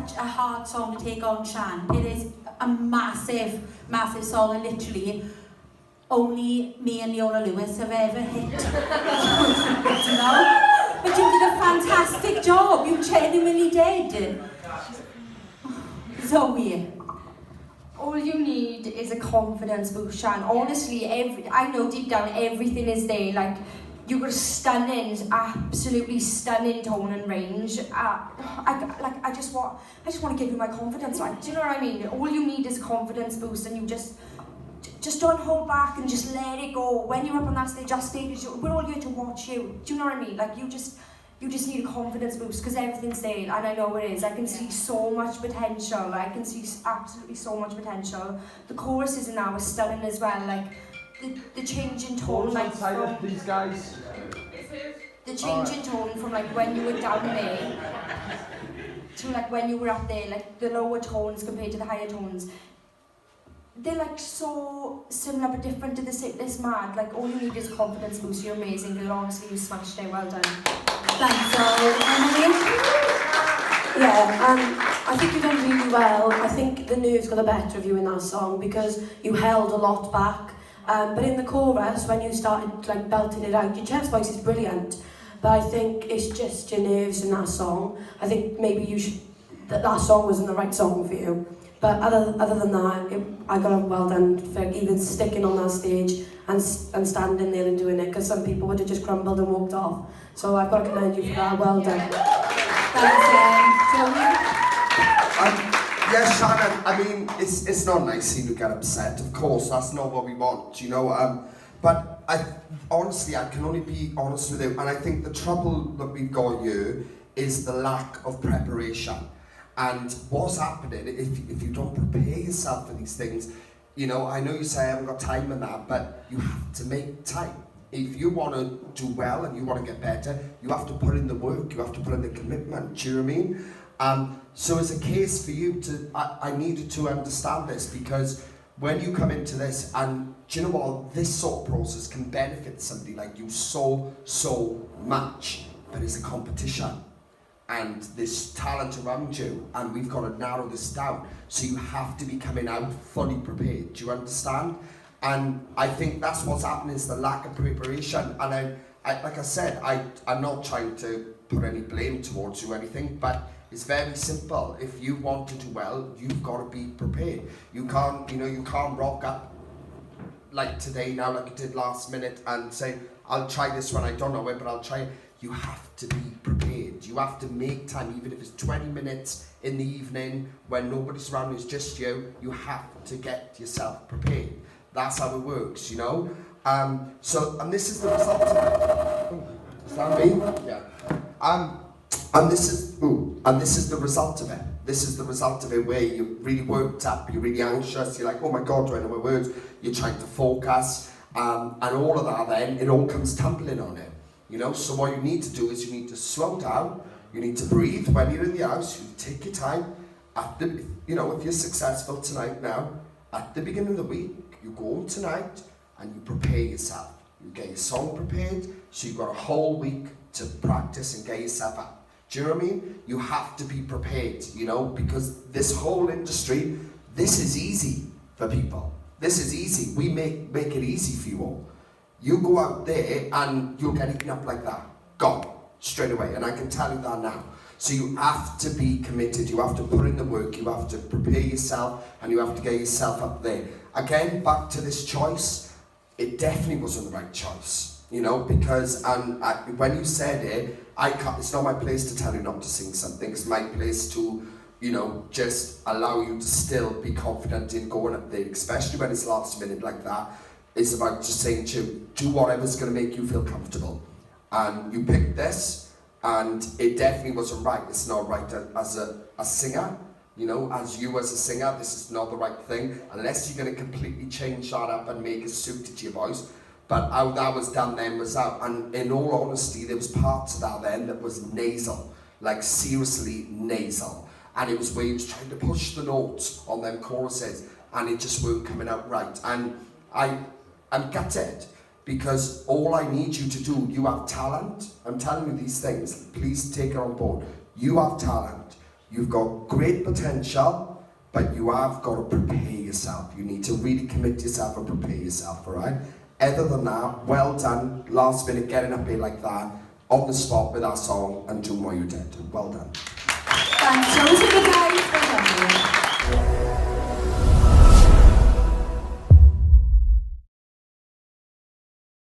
such a hard song to take on, Shan. It is a massive, massive song, and literally only me and Leona Lewis have ever hit. You know? But you did a fantastic job. You genuinely did. Zoe. All you need is a confidence boost, Shan. Honestly, I know deep down everything is there. Like, you've got a stunning, absolutely stunning tone and range. I just want to give you my confidence. Like, do you know what I mean? All you need is a confidence boost, and you just don't hold back and just let it go. When you're up on that stage, we're all here to watch you. Do you know what I mean? Like, you just need a confidence boost, because everything's there, and I know it is. I can see so much potential. I can see absolutely so much potential. The choruses in now are stunning as well. Like, the change in tone, like from these guys. The change in tone from like when you were down there to like when you were up there, like the lower tones compared to the higher tones. They're like so similar but different to this mad. Like, all you need is confidence boost. You're amazing, girl. Honestly, you smashed it. Well done. Thanks, Emily. Yeah, I think you've done really well. I think the nerves got the better of you in that song because you held a lot back. But in the chorus, when you started like belting it out, your chest voice is brilliant. But I think it's just your nerves in that song. I think maybe you should. That song wasn't the right song for you. But other than that, I got a well done for even sticking on that stage and standing there and doing it, because some people would have just crumbled and walked off. So I've got to commend you for that. Well done. Yes, Shannon, I mean, it's not nice seeing you get upset. Of course, that's not what we want, you know. But honestly, I can only be honest with you, and I think the trouble that we've got here is the lack of preparation. And what's happening, if you don't prepare yourself for these things, you know, I know you say I haven't got time and that, but you have to make time. If you want to do well and you want to get better, you have to put in the work, you have to put in the commitment, do you know what I mean? So it's a case for you to, I needed to understand this, because when you come into this, and do you know what, this sort of process can benefit somebody like you so much, but it's a competition. And there's talent around you, and we've got to narrow this down. So you have to be coming out fully prepared. Do you understand? And I think that's what's happening, is the lack of preparation. And I like I said, I'm not trying to put any blame towards you or anything, but it's very simple. If you want to do well, you've got to be prepared. You can't rock up like today now, like you did last minute, and say, I'll try this one, I don't know it, but I'll try it. You have to be prepared. You have to make time, even if it's 20 minutes in the evening when nobody's around, it's just you. You have to get yourself prepared. That's how it works, you know. And this is the result of it. Is that me? Yeah. And this is the result of it. This is the result of it, where you're really worked up, you're really anxious, you're like, oh my God, do I know my words? You're trying to focus, and all of that, then it all comes tumbling on it. You know, so what you need to do is you need to slow down, you need to breathe when you're in the house, you take your time. If you're successful tonight now, at the beginning of the week, you go home tonight and you prepare yourself. You get your song prepared, so you've got a whole week to practice and get yourself up. Do you know what I mean? You have to be prepared, you know, because this whole industry, this is easy for people. This is easy. We make it easy for you all. You go out there and you'll get eaten up like that. Gone. Straight away. And I can tell you that now. So you have to be committed. You have to put in the work. You have to prepare yourself. And you have to get yourself up there. Again, back to this choice. It definitely wasn't the right choice. You know, because when you said it, it's not my place to tell you not to sing something. It's my place to, you know, just allow you to still be confident in going up there. Especially when it's last minute like that. It's about just saying to you, do whatever's going to make you feel comfortable. And you picked this, and it definitely wasn't right. It's not right as a singer, you know, as a singer, this is not the right thing, unless you're going to completely change that up and make it suited to your voice. But how that was done then was out, and in all honesty, there was parts of that then that was nasal, like seriously nasal. And it was where he was trying to push the notes on them choruses, and it just weren't coming out right. And I'm gutted, because all I need you to do, you have talent. I'm telling you these things, please take it on board. You have talent, You've got great potential, but you have got to prepare yourself. You need to really commit yourself and prepare yourself, all right? Other than that, well done. Last minute, getting up here like that, on the spot with our song and doing what you did. Well done. Thanks. Shall we take a